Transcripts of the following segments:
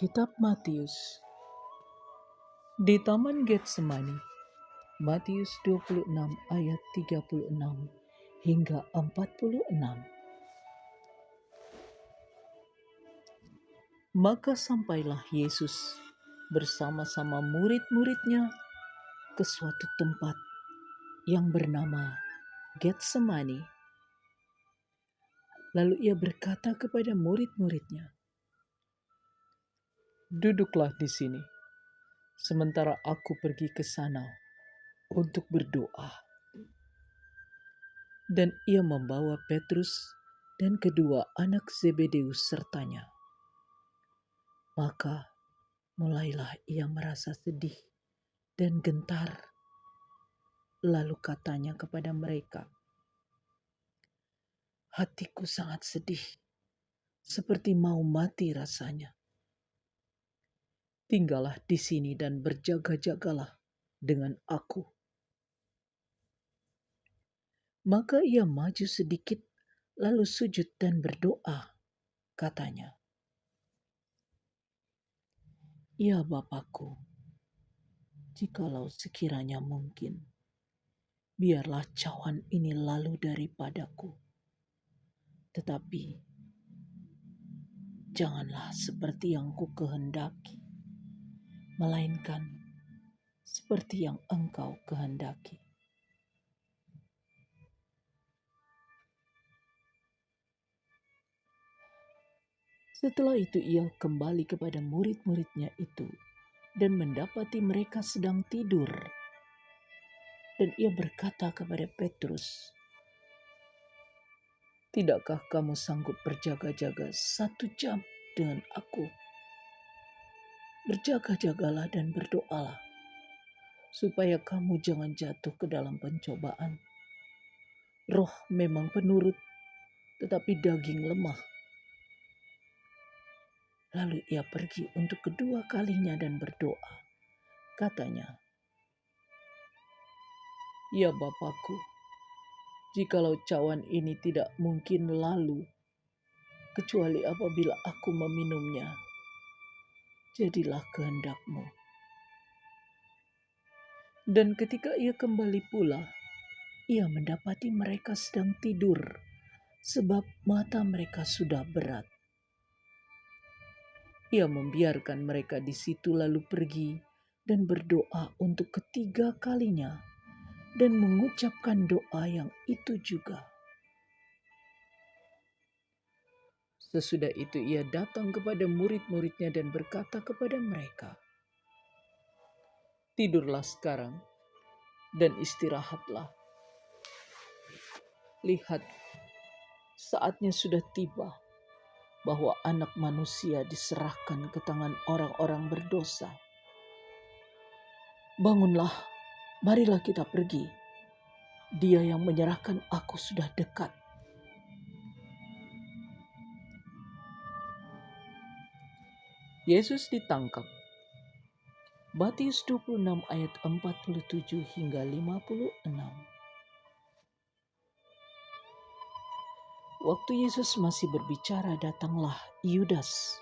Kitab Matius. Di Taman Getsemani, Matius 26 ayat 36 hingga 46. Maka sampailah Yesus bersama-sama murid-muridnya ke suatu tempat yang bernama Getsemani. Lalu ia berkata kepada murid-muridnya, "Duduklah di sini, sementara aku pergi ke sana untuk berdoa." Dan ia membawa Petrus dan kedua anak Zebedeus sertanya. Maka mulailah ia merasa sedih dan gentar. Lalu katanya kepada mereka, "Hatiku sangat sedih, seperti mau mati rasanya. Tinggallah di sini dan berjaga-jagalah dengan aku." Maka ia maju sedikit, lalu sujud dan berdoa, katanya, "Ya Bapakku, jikalau sekiranya mungkin, biarlah cawan ini lalu daripadaku. Tetapi janganlah seperti yang ku kehendaki, melainkan seperti yang Engkau kehendaki." Setelah itu ia kembali kepada murid-muridnya itu dan mendapati mereka sedang tidur. Dan ia berkata kepada Petrus, "Tidakkah kamu sanggup berjaga-jaga 1 jam dengan aku? Berjaga-jagalah dan berdoalah, supaya kamu jangan jatuh ke dalam pencobaan. Roh memang penurut, tetapi daging lemah." Lalu ia pergi untuk kedua kalinya dan berdoa. Katanya, "Ya Bapakku, jikalau cawan ini tidak mungkin lalu, kecuali apabila aku meminumnya, jadilah kehendak-Mu." Dan ketika ia kembali pula, ia mendapati mereka sedang tidur, sebab mata mereka sudah berat. Ia membiarkan mereka di situ lalu pergi dan berdoa untuk ketiga kalinya dan mengucapkan doa yang itu juga. Sesudah itu ia datang kepada murid-muridnya dan berkata kepada mereka, "Tidurlah sekarang dan istirahatlah. Lihat, saatnya sudah tiba bahwa Anak Manusia diserahkan ke tangan orang-orang berdosa. Bangunlah, marilah kita pergi. Dia yang menyerahkan aku sudah dekat." Yesus ditangkap. Matius 26 ayat 47 hingga 56. Waktu Yesus masih berbicara, datanglah Yudas,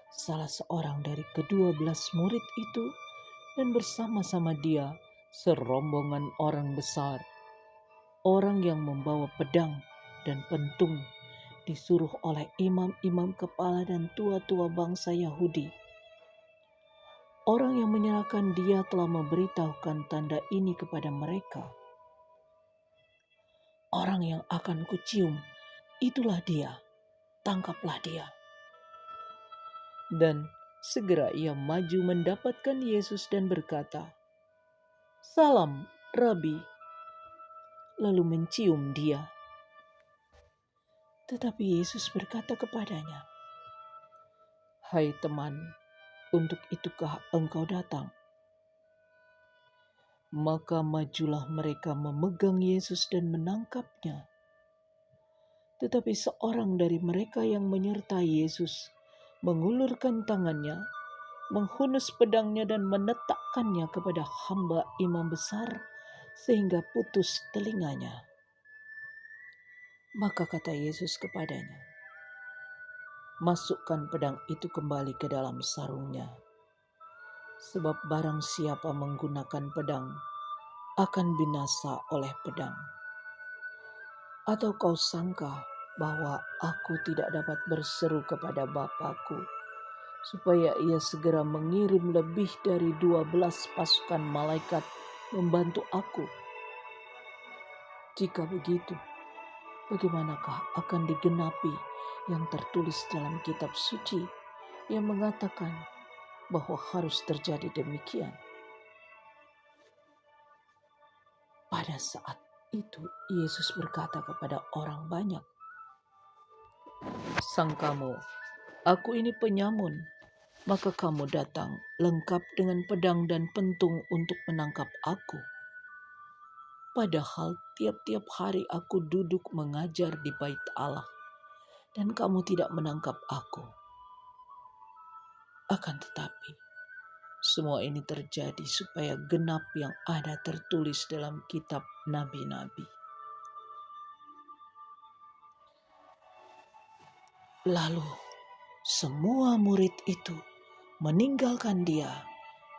salah seorang dari ke-12 murid itu, dan bersama-sama dia serombongan orang besar, orang yang membawa pedang dan pentung, disuruh oleh imam-imam kepala dan tua-tua bangsa Yahudi. Orang yang menyerahkan dia telah memberitahukan tanda ini kepada mereka. "Orang yang akan kucium, itulah dia, tangkaplah dia." Dan segera ia maju mendapatkan Yesus dan berkata, "Salam, Rabi," lalu mencium dia. Tetapi Yesus berkata kepadanya, "Hai teman, untuk itukah engkau datang?" Maka majulah mereka memegang Yesus dan menangkapnya. Tetapi seorang dari mereka yang menyertai Yesus mengulurkan tangannya, menghunus pedangnya dan menetakkannya kepada hamba imam besar sehingga putus telinganya. Maka kata Yesus kepadanya, masukkan pedang itu kembali ke dalam sarungnya. Sebab barang siapa menggunakan pedang akan binasa oleh pedang. Atau kau sangka bahwa aku tidak dapat berseru kepada Bapakku supaya ia segera mengirim lebih dari 12 pasukan malaikat membantu aku? Jika begitu, bagaimanakah akan digenapi yang tertulis dalam kitab suci yang mengatakan bahwa harus terjadi demikian? Pada saat itu Yesus berkata kepada orang banyak, "Sangkamu aku ini penyamun, maka kamu datang lengkap dengan pedang dan pentung untuk menangkap aku. Padahal tiap-tiap hari aku duduk mengajar di bait Allah, dan kamu tidak menangkap aku. Akan tetapi, semua ini terjadi supaya genap yang ada tertulis dalam kitab nabi-nabi." Lalu semua murid itu meninggalkan dia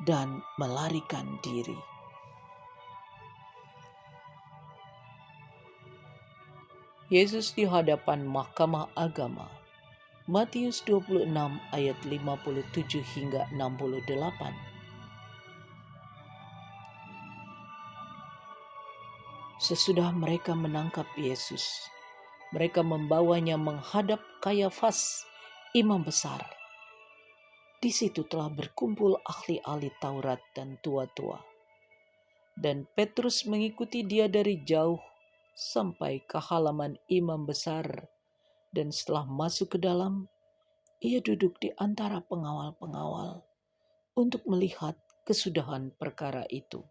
dan melarikan diri. Yesus di hadapan mahkamah agama. Matius 26 ayat 57 hingga 68. Sesudah mereka menangkap Yesus, mereka membawanya menghadap Kayafas, imam besar. Di situ telah berkumpul ahli-ahli Taurat dan tua-tua. Dan Petrus mengikuti dia dari jauh sampai ke halaman imam besar, dan setelah masuk ke dalam, ia duduk di antara pengawal-pengawal untuk melihat kesudahan perkara itu.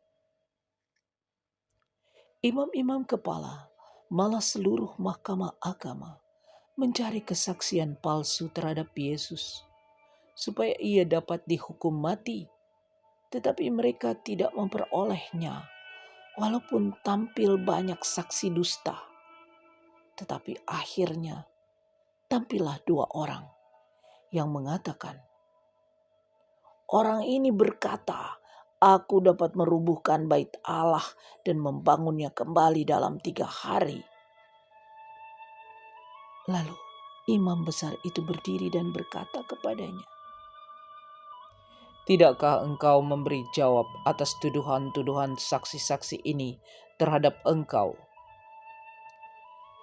Imam-imam kepala, malah seluruh mahkamah agama, mencari kesaksian palsu terhadap Yesus, supaya ia dapat dihukum mati. Tetapi mereka tidak memperolehnya, walaupun tampil banyak saksi dusta. Tetapi akhirnya tampillah 2 orang yang mengatakan, "Orang ini berkata, aku dapat merubuhkan bait Allah dan membangunnya kembali dalam 3 hari." Lalu imam besar itu berdiri dan berkata kepadanya, "Tidakkah engkau memberi jawab atas tuduhan-tuduhan saksi-saksi ini terhadap engkau?"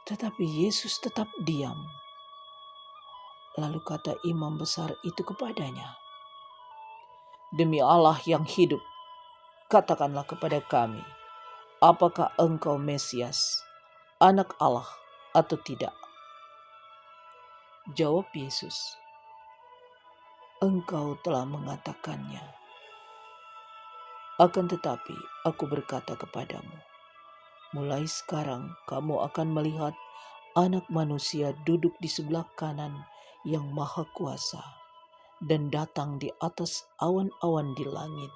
Tetapi Yesus tetap diam. Lalu kata imam besar itu kepadanya, "Demi Allah yang hidup, katakanlah kepada kami, apakah engkau Mesias, anak Allah atau tidak?" Jawab Yesus, "Engkau telah mengatakannya. Akan tetapi aku berkata kepadamu, mulai sekarang kamu akan melihat Anak Manusia duduk di sebelah kanan yang Maha Kuasa dan datang di atas awan-awan di langit."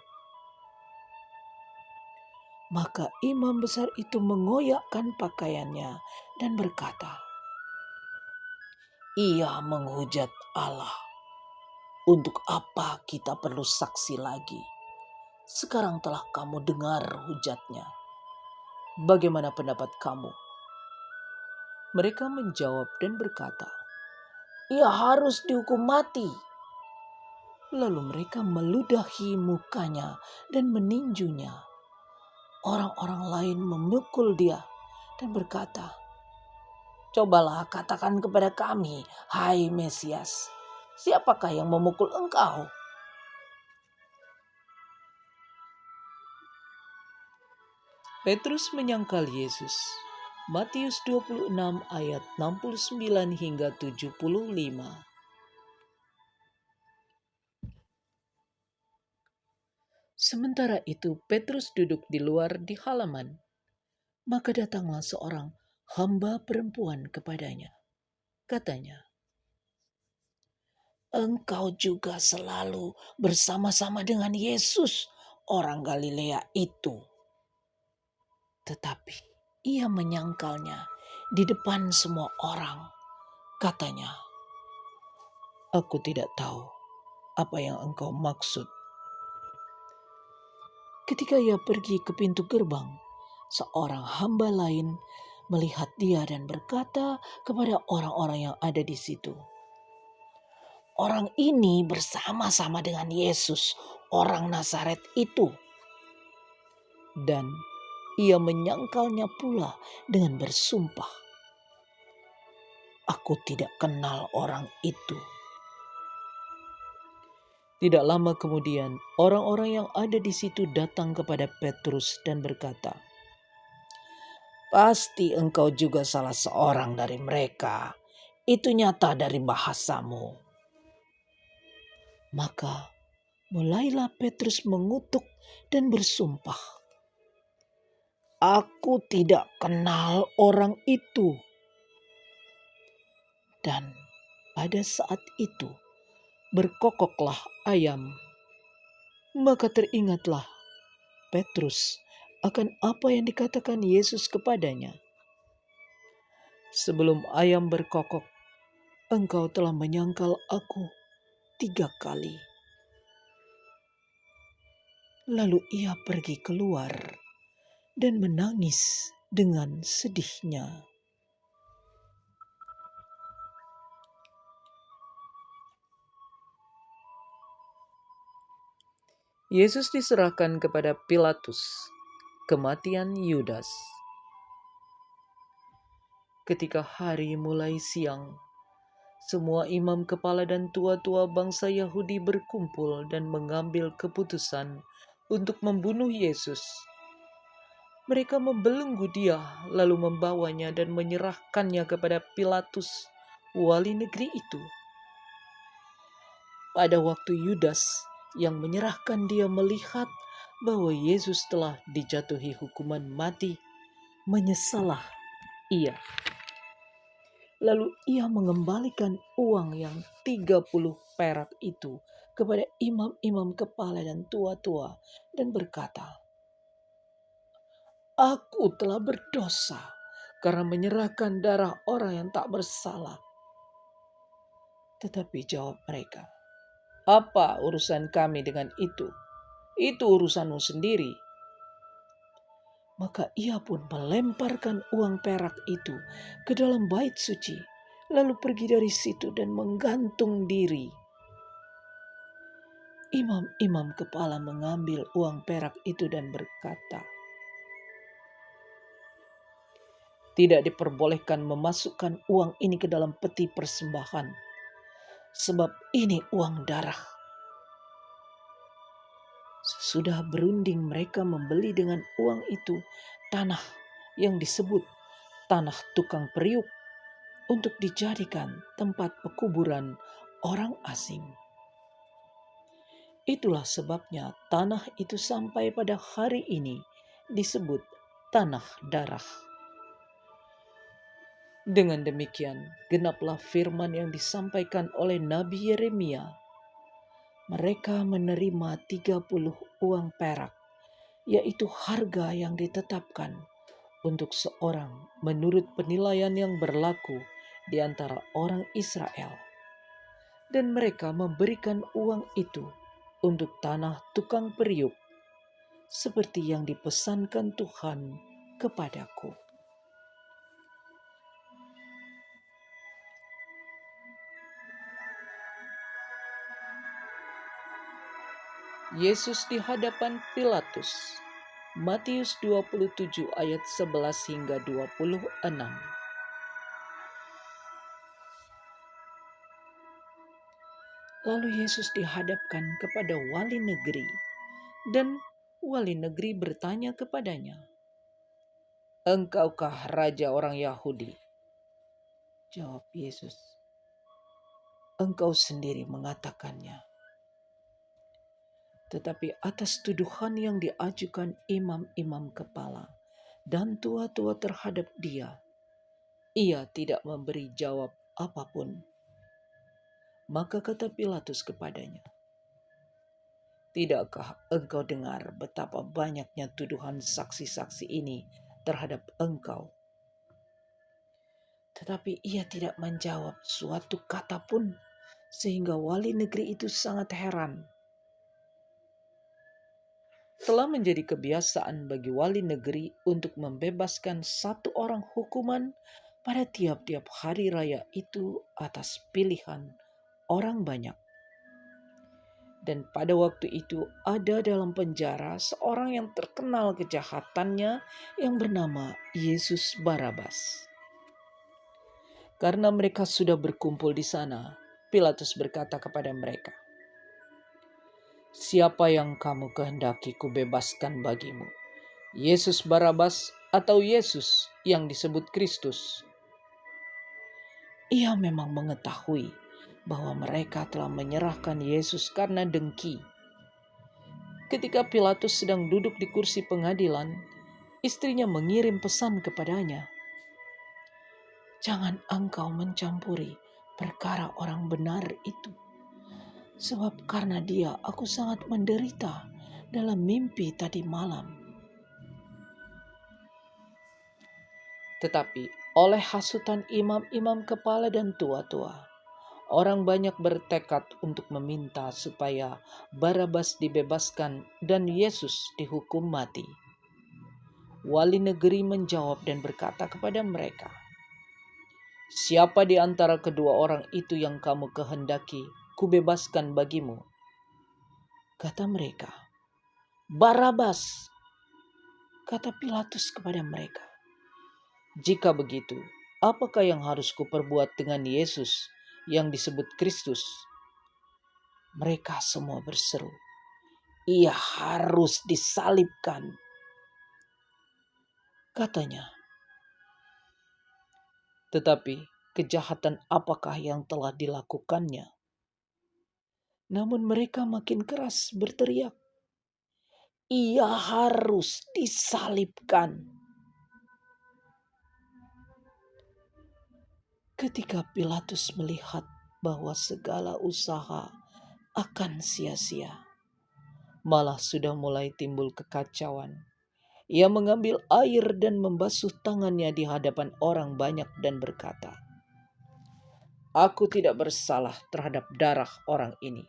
Maka imam besar itu mengoyakkan pakaiannya dan berkata, "Ia menghujat Allah. Untuk apa kita perlu saksi lagi? Sekarang telah kamu dengar hujatnya. Bagaimana pendapat kamu?" Mereka menjawab dan berkata, "Ia harus dihukum mati." Lalu mereka meludahi mukanya dan meninjunya. Orang-orang lain memukul dia dan berkata, "Cobalah katakan kepada kami, hai Mesias, siapakah yang memukul engkau?" Petrus menyangkal Yesus. Matius 26 ayat 69 hingga 75. Sementara itu Petrus duduk di luar di halaman. Maka datanglah seorang hamba perempuan kepadanya. Katanya, "Engkau juga selalu bersama-sama dengan Yesus, orang Galilea itu." Tetapi ia menyangkalnya di depan semua orang. Katanya, Aku tidak tahu apa yang engkau maksud. Ketika ia pergi ke pintu gerbang, seorang hamba lain melihat dia dan berkata kepada orang-orang yang ada di situ, "Orang ini bersama-sama dengan Yesus, orang Nazaret itu." Dan ia menyangkalnya pula dengan bersumpah, "Aku tidak kenal orang itu." Tidak lama kemudian, orang-orang yang ada di situ datang kepada Petrus dan berkata, "Pasti engkau juga salah seorang dari mereka. Itu nyata dari bahasamu." Maka mulailah Petrus mengutuk dan bersumpah, "Aku tidak kenal orang itu." Dan pada saat itu berkokoklah ayam. Maka teringatlah Petrus akan apa yang dikatakan Yesus kepadanya. "Sebelum ayam berkokok, engkau telah menyangkal aku 3 kali." Lalu ia pergi keluar dan menangis dengan sedihnya. Yesus diserahkan kepada Pilatus. Kematian Yudas. Ketika hari mulai siang, semua imam kepala dan tua-tua bangsa Yahudi berkumpul dan mengambil keputusan untuk membunuh Yesus. Mereka membelenggu dia, lalu membawanya dan menyerahkannya kepada Pilatus, wali negeri itu. Pada waktu Yudas yang menyerahkan dia melihat bahwa Yesus telah dijatuhi hukuman mati, menyesallah ia. Lalu ia mengembalikan uang yang 30 perak itu kepada imam-imam kepala dan tua-tua dan berkata, "Aku telah berdosa karena menyerahkan darah orang yang tak bersalah." Tetapi jawab mereka, "Apa urusan kami dengan itu? Itu urusanmu sendiri." Maka ia pun melemparkan uang perak itu ke dalam bait suci, lalu pergi dari situ dan menggantung diri. Imam-imam kepala mengambil uang perak itu dan berkata, "Tidak diperbolehkan memasukkan uang ini ke dalam peti persembahan, sebab ini uang darah." Sesudah berunding mereka membeli dengan uang itu tanah yang disebut tanah tukang periuk untuk dijadikan tempat pekuburan orang asing. Itulah sebabnya tanah itu sampai pada hari ini disebut tanah darah. Dengan demikian, genaplah firman yang disampaikan oleh Nabi Yeremia. Mereka menerima 30 uang perak, yaitu harga yang ditetapkan untuk seorang menurut penilaian yang berlaku di antara orang Israel. Dan mereka memberikan uang itu untuk tanah tukang periuk, seperti yang dipesankan Tuhan kepadaku. Yesus di hadapan Pilatus. Matius 27 ayat 11 hingga 26. Lalu Yesus dihadapkan kepada wali negeri, dan wali negeri bertanya kepadanya, "Engkaukah raja orang Yahudi?" Jawab Yesus, "Engkau sendiri mengatakannya." Tetapi atas tuduhan yang diajukan imam-imam kepala dan tua-tua terhadap dia, ia tidak memberi jawab apapun. Maka kata Pilatus kepadanya, "Tidakkah engkau dengar betapa banyaknya tuduhan saksi-saksi ini terhadap engkau?" Tetapi ia tidak menjawab suatu kata pun sehingga wali negeri itu sangat heran. Telah menjadi kebiasaan bagi wali negeri untuk membebaskan satu orang hukuman pada tiap-tiap hari raya itu atas pilihan orang banyak. Dan pada waktu itu ada dalam penjara seorang yang terkenal kejahatannya yang bernama Yesus Barabas. Karena mereka sudah berkumpul di sana, Pilatus berkata kepada mereka, "Siapa yang kamu kehendaki kubebaskan bagimu? Yesus Barabas atau Yesus yang disebut Kristus?" Ia memang mengetahui bahwa mereka telah menyerahkan Yesus karena dengki. Ketika Pilatus sedang duduk di kursi pengadilan, istrinya mengirim pesan kepadanya, "Jangan engkau mencampuri perkara orang benar itu, sebab karena dia aku sangat menderita dalam mimpi tadi malam." Tetapi oleh hasutan imam-imam kepala dan tua-tua, orang banyak bertekad untuk meminta supaya Barabas dibebaskan dan Yesus dihukum mati. Wali negeri menjawab dan berkata kepada mereka, "Siapa di antara kedua orang itu yang kamu kehendaki kubebaskan bagimu?" Kata mereka, "Barabas." Kata Pilatus kepada mereka, "Jika begitu, apakah yang harus kuperbuat dengan Yesus yang disebut Kristus?" Mereka semua berseru, "Ia harus disalibkan," katanya. Tetapi kejahatan apakah yang telah dilakukannya? Namun mereka makin keras berteriak, "Ia harus disalibkan." Ketika Pilatus melihat bahwa segala usaha akan sia-sia, malah sudah mulai timbul kekacauan, ia mengambil air dan membasuh tangannya di hadapan orang banyak dan berkata, "Aku tidak bersalah terhadap darah orang ini.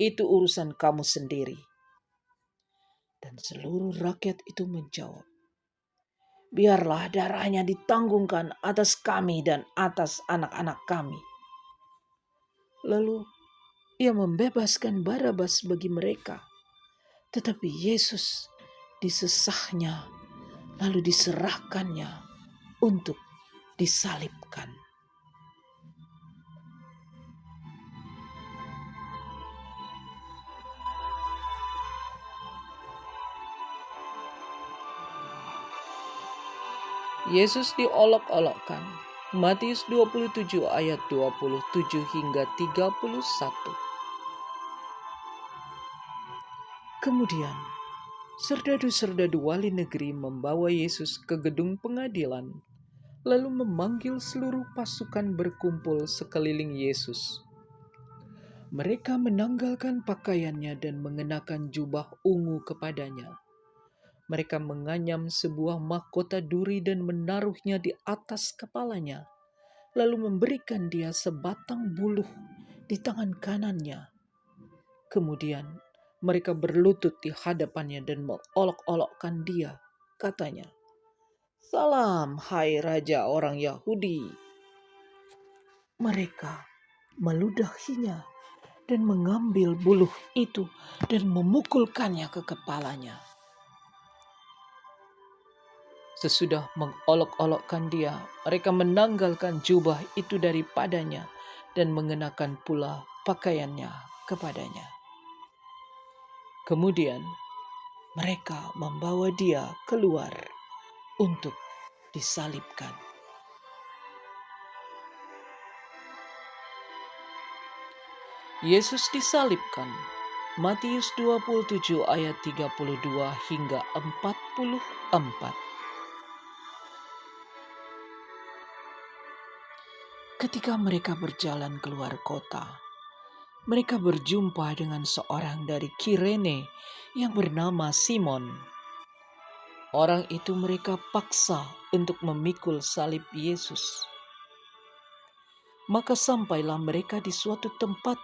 Itu urusan kamu sendiri." Dan seluruh rakyat itu menjawab, "Biarlah darahnya ditanggungan atas kami dan atas anak-anak kami." Lalu ia membebaskan Barabas bagi mereka, tetapi Yesus disesahnya, lalu diserahkannya untuk disalibkan. Yesus diolok-olokkan. Matius 27 ayat 27 hingga 31. Kemudian, serdadu-serdadu wali negeri membawa Yesus ke gedung pengadilan, lalu memanggil seluruh pasukan berkumpul sekeliling Yesus. Mereka menanggalkan pakaiannya dan mengenakan jubah ungu kepadanya. Mereka menganyam sebuah mahkota duri dan menaruhnya di atas kepalanya, lalu memberikan dia sebatang buluh di tangan kanannya. Kemudian mereka berlutut di hadapannya dan mengolok-olokkan dia. Katanya, "Salam, hai Raja orang Yahudi." Mereka meludahinya dan mengambil buluh itu dan memukulkannya ke kepalanya. Sesudah mengolok-olokkan dia, mereka menanggalkan jubah itu daripadanya dan mengenakan pula pakaiannya kepadanya. Kemudian mereka membawa dia keluar untuk disalibkan. Yesus disalibkan. Matius 27 ayat 32 hingga 44. Ketika mereka berjalan keluar kota, mereka berjumpa dengan seorang dari Kirene yang bernama Simon. Orang itu mereka paksa untuk memikul salib Yesus. Maka sampailah mereka di suatu tempat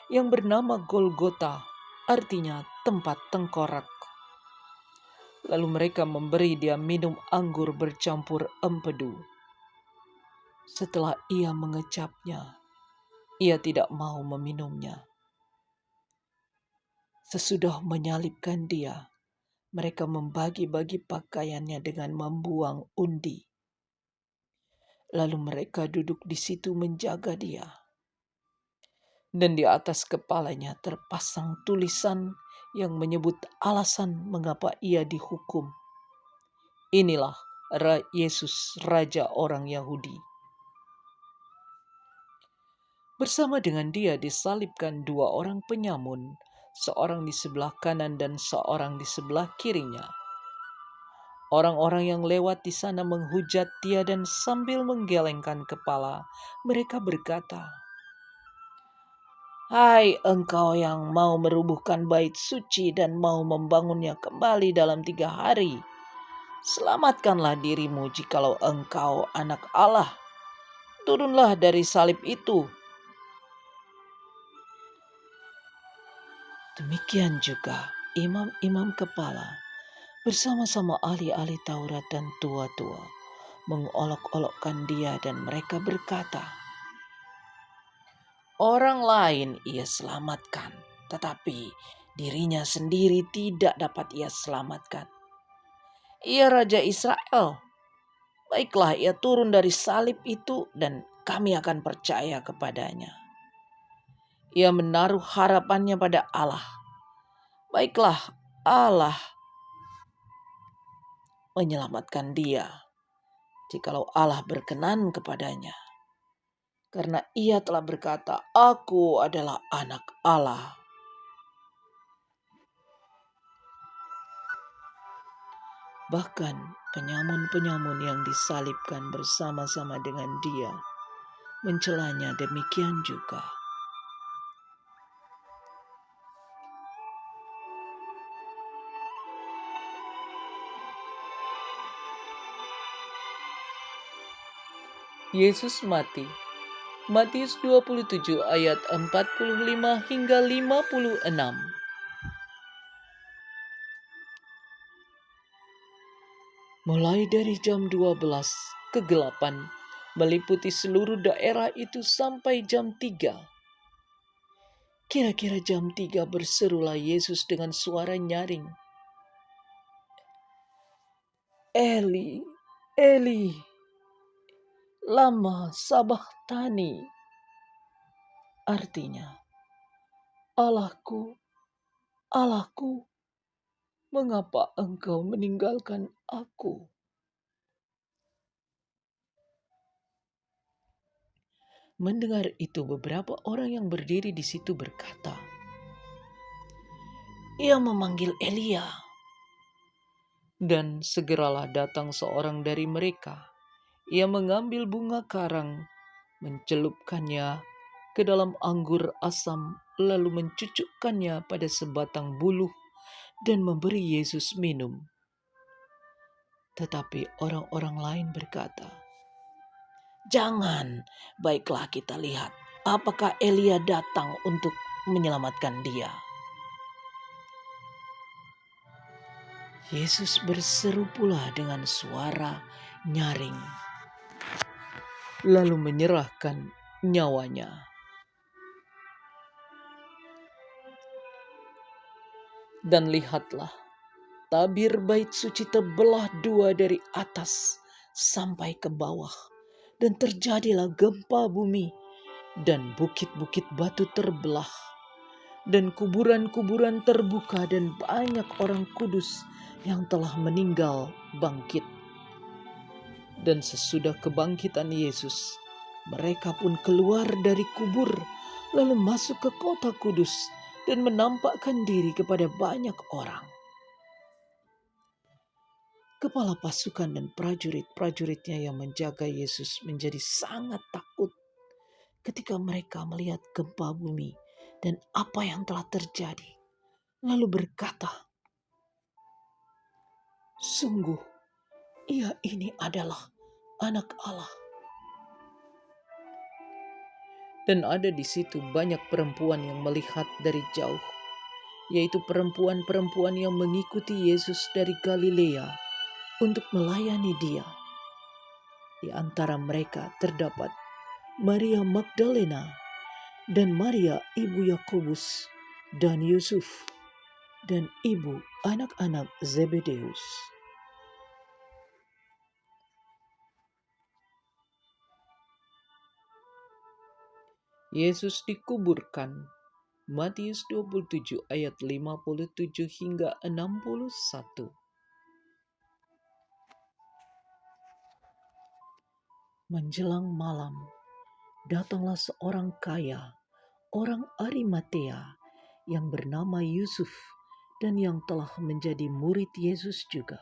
yang bernama Golgota, artinya tempat tengkorak. Lalu mereka memberi dia minum anggur bercampur empedu. Setelah ia mengecapnya, ia tidak mau meminumnya. Sesudah menyalibkan dia, mereka membagi-bagi pakaiannya dengan membuang undi. Lalu mereka duduk di situ menjaga dia. Dan di atas kepalanya terpasang tulisan yang menyebut alasan mengapa ia dihukum. Inilah Yesus, Raja orang Yahudi. Bersama dengan dia disalibkan dua orang penyamun, seorang di sebelah kanan dan seorang di sebelah kirinya. Orang-orang yang lewat di sana menghujat dia dan sambil menggelengkan kepala, mereka berkata, "Hai engkau yang mau merubuhkan bait suci dan mau membangunnya kembali dalam 3 hari, selamatkanlah dirimu jikalau engkau anak Allah. Turunlah dari salib itu." Demikian juga imam-imam kepala bersama-sama ahli-ahli Taurat dan tua-tua mengolok-olokkan dia dan mereka berkata, "Orang lain ia selamatkan, tetapi dirinya sendiri tidak dapat ia selamatkan. Ia Raja Israel. Baiklah ia turun dari salib itu dan kami akan percaya kepadanya. Ia menaruh harapannya pada Allah. Baiklah Allah menyelamatkan dia, jikalau Allah berkenan kepadanya. Karena ia telah berkata, 'Aku adalah anak Allah.'" Bahkan penyamun-penyamun yang disalibkan bersama-sama dengan dia mencelanya demikian juga. Yesus mati. Matius 27 ayat 45 hingga 56. Mulai dari jam 12, kegelapan meliputi seluruh daerah itu sampai jam 3. Kira-kira jam 3 berserulah Yesus dengan suara nyaring, "Eli, Eli, lama sabachthani." Artinya, "Allahku, Allahku, mengapa engkau meninggalkan aku?" Mendengar itu beberapa orang yang berdiri di situ berkata, "Ia memanggil Elia." Dan segeralah datang seorang dari mereka. Ia mengambil bunga karang, mencelupkannya ke dalam anggur asam, lalu mencucukkannya pada sebatang buluh dan memberi Yesus minum. Tetapi orang-orang lain berkata, "Jangan, baiklah kita lihat apakah Elia datang untuk menyelamatkan dia." Yesus berseru pula dengan suara nyaring, lalu menyerahkan nyawanya. Dan lihatlah, tabir bait suci terbelah dua dari atas sampai ke bawah, dan terjadilah gempa bumi, dan bukit-bukit batu terbelah, dan kuburan-kuburan terbuka, dan banyak orang kudus yang telah meninggal bangkit. Dan sesudah kebangkitan Yesus, mereka pun keluar dari kubur, lalu masuk ke kota kudus dan menampakkan diri kepada banyak orang. Kepala pasukan dan prajurit-prajuritnya yang menjaga Yesus menjadi sangat takut ketika mereka melihat gempa bumi dan apa yang telah terjadi. Lalu berkata, "Sungguh, ia ini adalah Anak Allah." Dan ada di situ banyak perempuan yang melihat dari jauh, yaitu perempuan-perempuan yang mengikuti Yesus dari Galilea untuk melayani Dia. Di antara mereka terdapat Maria Magdalena dan Maria ibu Yakobus dan Yusuf dan ibu anak-anak Zebedeus. Yesus dikuburkan. Matius 27 ayat 57 hingga 61. Menjelang malam, datanglah seorang kaya, orang Arimatea, yang bernama Yusuf dan yang telah menjadi murid Yesus juga.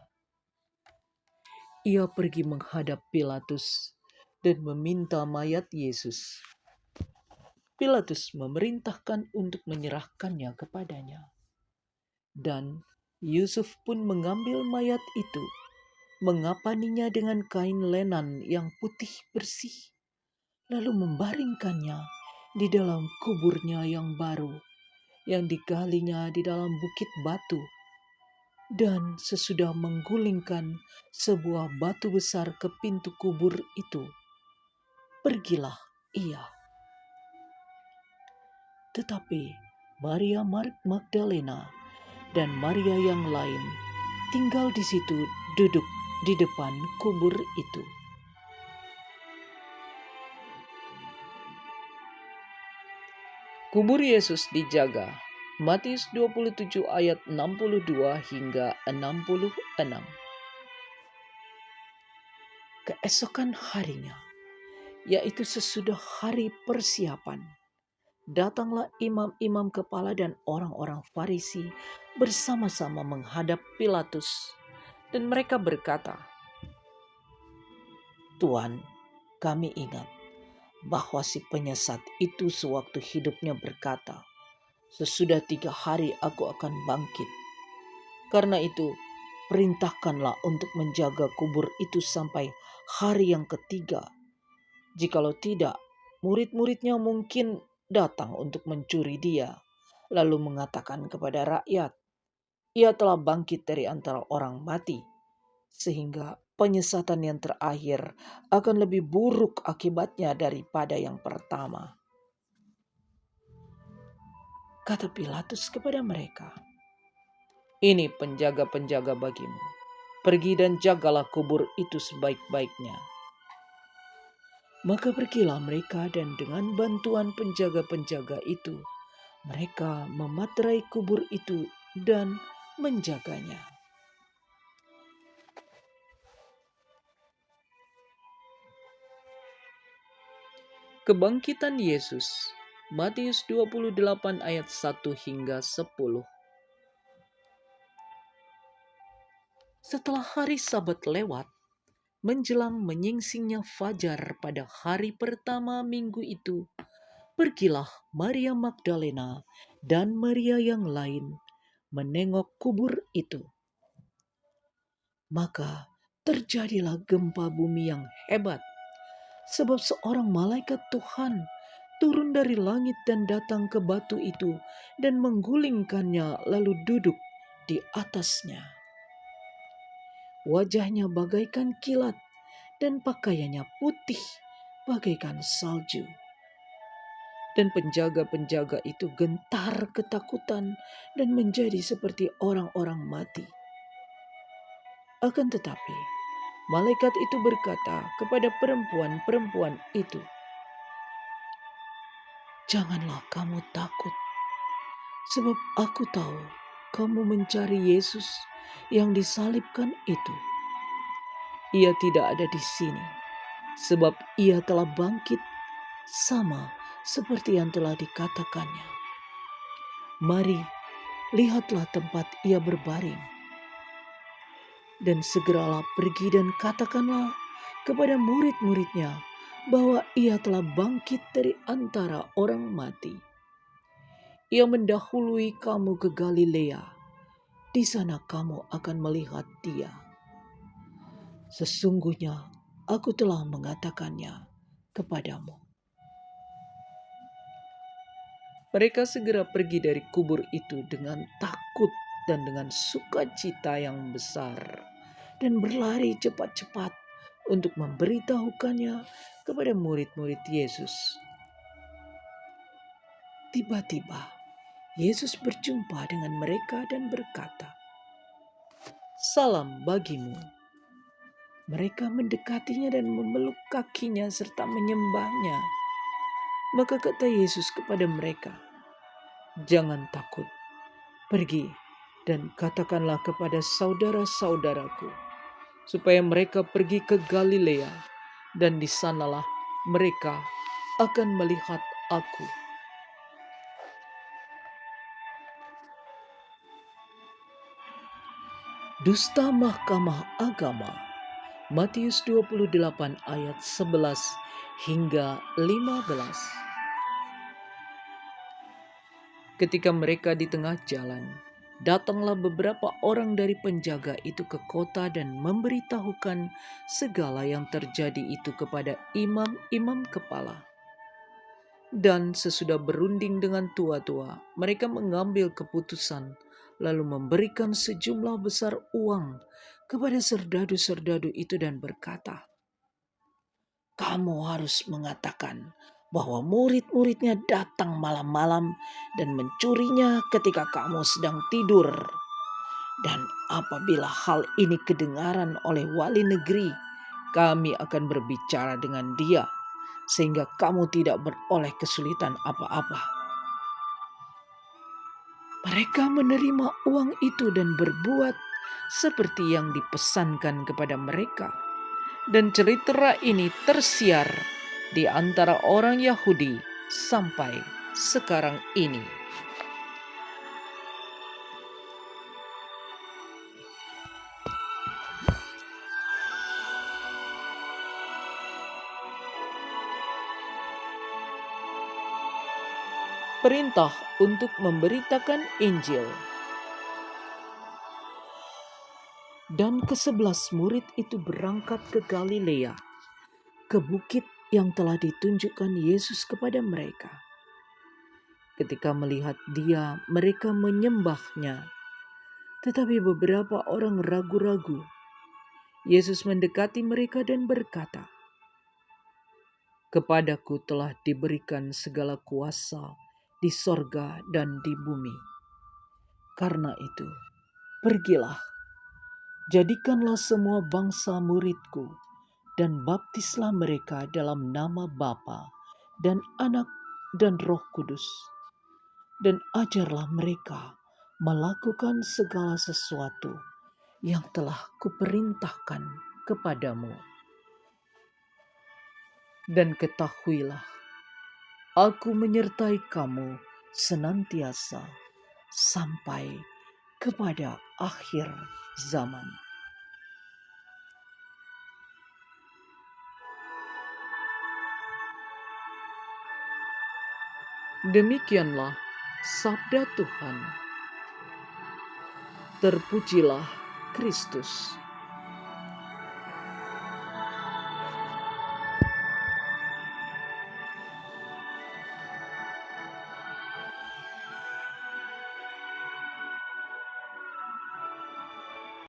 Ia pergi menghadap Pilatus dan meminta mayat Yesus. Pilatus memerintahkan untuk menyerahkannya kepadanya. Dan Yusuf pun mengambil mayat itu, mengapaninya dengan kain lenan yang putih bersih, lalu membaringkannya di dalam kuburnya yang baru, yang digalinya di dalam bukit batu. Dan sesudah menggulingkan sebuah batu besar ke pintu kubur itu, pergilah ia. Tetapi Maria Magdalena dan Maria yang lain tinggal di situ, duduk di depan kubur itu. Kubur Yesus dijaga. Matius 27 ayat 62 hingga 66. Keesokan harinya, yaitu sesudah hari persiapan, datanglah imam-imam kepala dan orang-orang Farisi bersama-sama menghadap Pilatus, dan mereka berkata, "Tuan, kami ingat bahwa si penyesat itu sewaktu hidupnya berkata, 'Sesudah 3 hari aku akan bangkit.' Karena itu, perintahkanlah untuk menjaga kubur itu sampai hari yang ketiga. Jikalau tidak, murid-muridnya mungkin datang untuk mencuri dia, lalu mengatakan kepada rakyat, 'Ia telah bangkit dari antara orang mati,' sehingga penyesatan yang terakhir akan lebih buruk akibatnya daripada yang pertama." Kata Pilatus kepada mereka, "Ini penjaga-penjaga bagimu. Pergi dan jagalah kubur itu sebaik-baiknya." Maka pergilah mereka, dan dengan bantuan penjaga-penjaga itu, mereka mematrai kubur itu dan menjaganya. Kebangkitan Yesus. Matius 28 ayat 1 hingga 10. Setelah hari Sabat lewat, menjelang menyingsingnya fajar pada hari pertama minggu itu, pergilah Maria Magdalena dan Maria yang lain menengok kubur itu. Maka terjadilah gempa bumi yang hebat, sebab seorang malaikat Tuhan turun dari langit dan datang ke batu itu dan menggulingkannya lalu duduk di atasnya. Wajahnya bagaikan kilat dan pakaiannya putih bagaikan salju. Dan penjaga-penjaga itu gentar ketakutan dan menjadi seperti orang-orang mati. Akan tetapi, malaikat itu berkata kepada perempuan-perempuan itu, "Janganlah kamu takut, sebab aku tahu kamu mencari Yesus yang disalibkan itu. Ia tidak ada di sini, sebab ia telah bangkit sama seperti yang telah dikatakannya. Mari, lihatlah tempat ia berbaring. Dan segeralah pergi dan katakanlah kepada murid-muridnya bahwa ia telah bangkit dari antara orang mati. Ia mendahului kamu ke Galilea. Di sana kamu akan melihat dia. Sesungguhnya aku telah mengatakannya kepadamu." Mereka segera pergi dari kubur itu dengan takut dan dengan sukacita yang besar, dan berlari cepat-cepat untuk memberitahukannya kepada murid-murid Yesus. Tiba-tiba Yesus berjumpa dengan mereka dan berkata, "Salam bagimu." Mereka mendekatinya dan memeluk kakinya serta menyembahnya. Maka kata Yesus kepada mereka, "Jangan takut, pergi dan katakanlah kepada saudara-saudaraku, supaya mereka pergi ke Galilea, dan di sanalah mereka akan melihat aku." Dusta Mahkamah Agama, Matius 28 ayat 11 hingga 15. Ketika mereka di tengah jalan, datanglah beberapa orang dari penjaga itu ke kota dan memberitahukan segala yang terjadi itu kepada imam-imam kepala. Dan sesudah berunding dengan tua-tua, mereka mengambil keputusan, lalu memberikan sejumlah besar uang kepada serdadu-serdadu itu dan berkata, "Kamu harus mengatakan bahwa murid-muridnya datang malam-malam dan mencurinya ketika kamu sedang tidur. Dan apabila hal ini kedengaran oleh wali negeri, kami akan berbicara dengan dia, sehingga kamu tidak beroleh kesulitan apa-apa." Mereka menerima uang itu dan berbuat seperti yang dipesankan kepada mereka. Dan cerita ini tersiar di antara orang Yahudi sampai sekarang ini. Perintah untuk memberitakan Injil. Dan ke-11 murid itu berangkat ke Galilea, ke bukit yang telah ditunjukkan Yesus kepada mereka. Ketika melihat dia, mereka menyembahnya. Tetapi beberapa orang ragu-ragu. Yesus mendekati mereka dan berkata, "Kepadaku telah diberikan segala kuasa di sorga dan di bumi. Karena itu, pergilah, jadikanlah semua bangsa muridku, dan baptislah mereka dalam nama Bapa dan Anak dan Roh Kudus, dan ajarlah mereka melakukan segala sesuatu yang telah kuperintahkan kepadamu. Dan ketahuilah, aku menyertai kamu senantiasa sampai kepada akhir zaman." Demikianlah sabda Tuhan. Terpujilah Kristus.